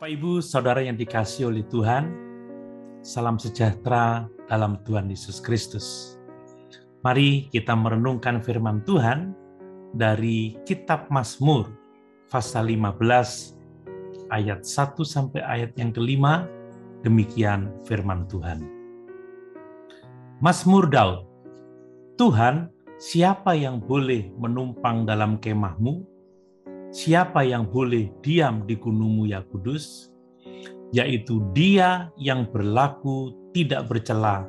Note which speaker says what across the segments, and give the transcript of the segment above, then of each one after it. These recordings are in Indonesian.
Speaker 1: Bapak Ibu, Saudara yang dikasihi oleh Tuhan, salam sejahtera dalam Tuhan Yesus Kristus. Mari kita merenungkan firman Tuhan dari kitab Mazmur, pasal 15, ayat 1 sampai ayat yang kelima, demikian firman Tuhan. Mazmur Daud, Tuhan, siapa yang boleh menumpang dalam kemah-Mu? Siapa yang boleh diam di gunung-Mu ya Kudus? Yaitu Dia yang berlaku tidak bercela,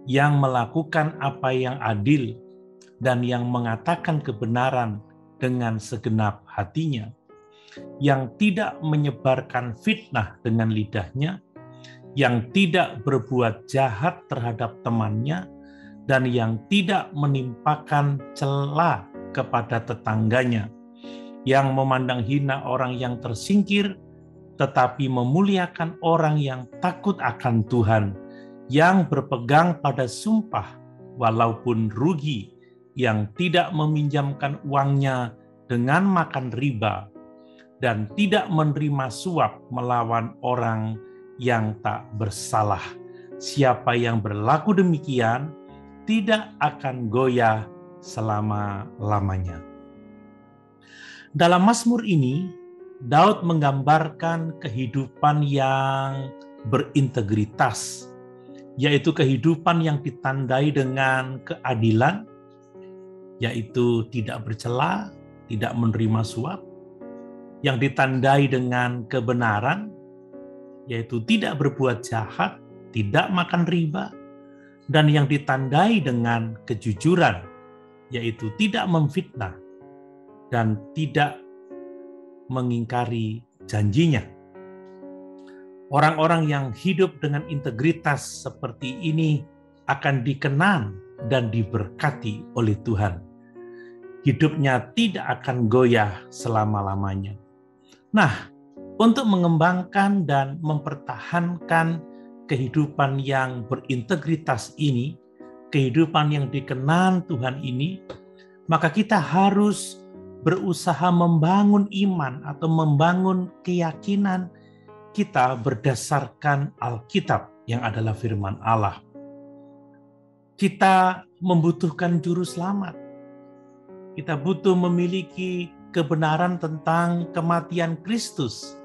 Speaker 1: yang melakukan apa yang adil, dan yang mengatakan kebenaran dengan segenap hatinya, yang tidak menyebarkan fitnah dengan lidahnya, yang tidak berbuat jahat terhadap temannya, dan yang tidak menimpakan cela kepada tetangganya, yang memandang hina orang yang tersingkir, tetapi memuliakan orang yang takut akan Tuhan, yang berpegang pada sumpah walaupun rugi, yang tidak meminjamkan uangnya dengan makan riba, dan tidak menerima suap melawan orang yang tak bersalah. Siapa yang berlaku demikian tidak akan goyah selama-lamanya. Dalam Mazmur ini, Daud menggambarkan kehidupan yang berintegritas, yaitu kehidupan yang ditandai dengan keadilan, yaitu tidak bercela, tidak menerima suap, yang ditandai dengan kebenaran, yaitu tidak berbuat jahat, tidak makan riba, dan yang ditandai dengan kejujuran, yaitu tidak memfitnah dan tidak mengingkari janjinya. Orang-orang yang hidup dengan integritas seperti ini akan dikenan dan diberkati oleh Tuhan. Hidupnya tidak akan goyah selama-lamanya. Nah, untuk mengembangkan dan mempertahankan kehidupan yang berintegritas ini, kehidupan yang dikenan Tuhan ini, maka kita harus berusaha membangun iman atau membangun keyakinan kita berdasarkan Alkitab yang adalah firman Allah. Kita membutuhkan juru selamat. Kita butuh memiliki kebenaran tentang kematian Kristus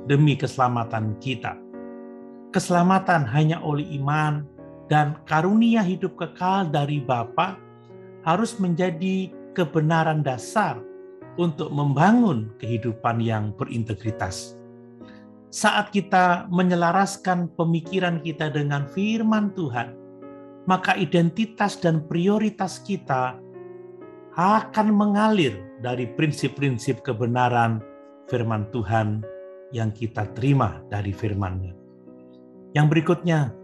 Speaker 1: demi keselamatan kita. Keselamatan hanya oleh iman dan karunia hidup kekal dari Bapa harus menjadi kebenaran dasar untuk membangun kehidupan yang berintegritas. Saat kita menyelaraskan pemikiran kita dengan firman Tuhan, maka identitas dan prioritas kita akan mengalir dari prinsip-prinsip kebenaran firman Tuhan yang kita terima dari firman-Nya. Yang berikutnya,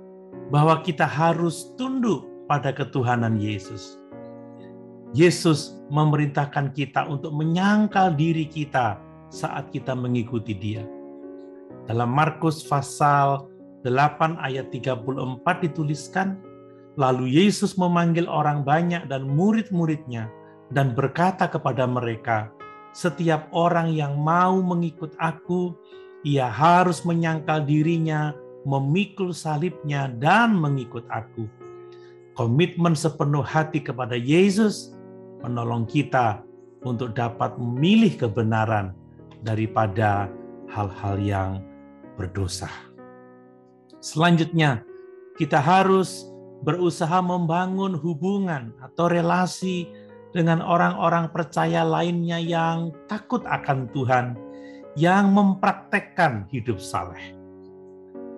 Speaker 1: bahwa kita harus tunduk pada ketuhanan Yesus. Yesus memerintahkan kita untuk menyangkal diri kita saat kita mengikuti Dia. Dalam Markus pasal 8 ayat 34 dituliskan, lalu Yesus memanggil orang banyak dan murid-muridnya dan berkata kepada mereka, setiap orang yang mau mengikut aku, ia harus menyangkal dirinya, memikul salibnya dan mengikut aku. Komitmen sepenuh hati kepada Yesus menolong kita untuk dapat memilih kebenaran daripada hal-hal yang berdosa. Selanjutnya, kita harus berusaha membangun hubungan atau relasi dengan orang-orang percaya lainnya yang takut akan Tuhan, yang mempraktekkan hidup saleh.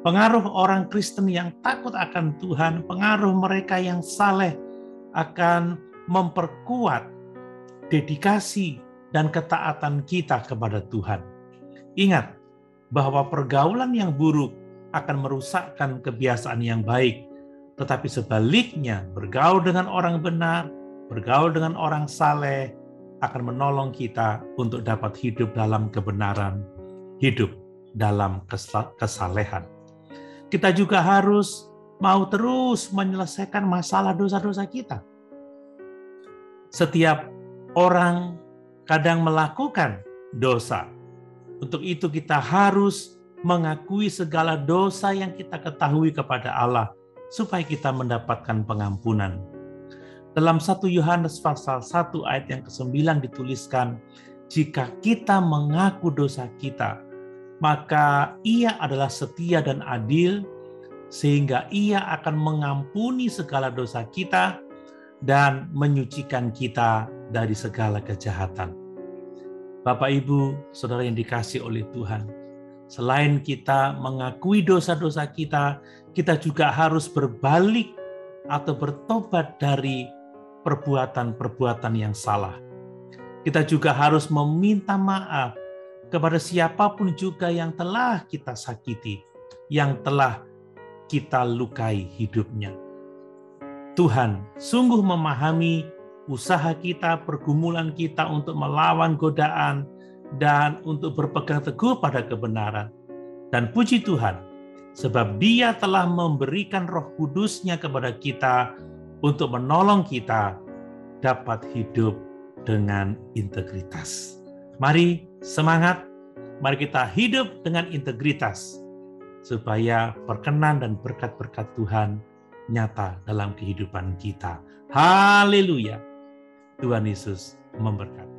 Speaker 1: Pengaruh orang Kristen yang takut akan Tuhan, pengaruh mereka yang saleh akan memperkuat dedikasi dan ketaatan kita kepada Tuhan. Ingat bahwa pergaulan yang buruk akan merusakkan kebiasaan yang baik, tetapi sebaliknya bergaul dengan orang benar, bergaul dengan orang saleh akan menolong kita untuk dapat hidup dalam kebenaran, hidup dalam kesalehan. Kita juga harus mau terus menyelesaikan masalah dosa-dosa kita. Setiap orang kadang melakukan dosa. Untuk itu kita harus mengakui segala dosa yang kita ketahui kepada Allah, supaya kita mendapatkan pengampunan. Dalam 1 Yohanes pasal 1 ayat yang ke-9 dituliskan, jika kita mengaku dosa kita, maka Ia adalah setia dan adil, sehingga Ia akan mengampuni segala dosa kita dan menyucikan kita dari segala kejahatan. Bapak, Ibu, Saudara yang dikasihi oleh Tuhan, selain kita mengakui dosa-dosa kita, kita juga harus berbalik atau bertobat dari perbuatan-perbuatan yang salah. Kita juga harus meminta maaf kepada siapapun juga yang telah kita sakiti, yang telah kita lukai hidupnya. Tuhan sungguh memahami usaha kita, pergumulan kita untuk melawan godaan dan untuk berpegang teguh pada kebenaran. Dan puji Tuhan, sebab Dia telah memberikan Roh Kudus-Nya kepada kita untuk menolong kita dapat hidup dengan integritas. Mari semangat, mari kita hidup dengan integritas, supaya perkenan dan berkat-berkat Tuhan nyata dalam kehidupan kita. Haleluya. Tuhan Yesus memberkati.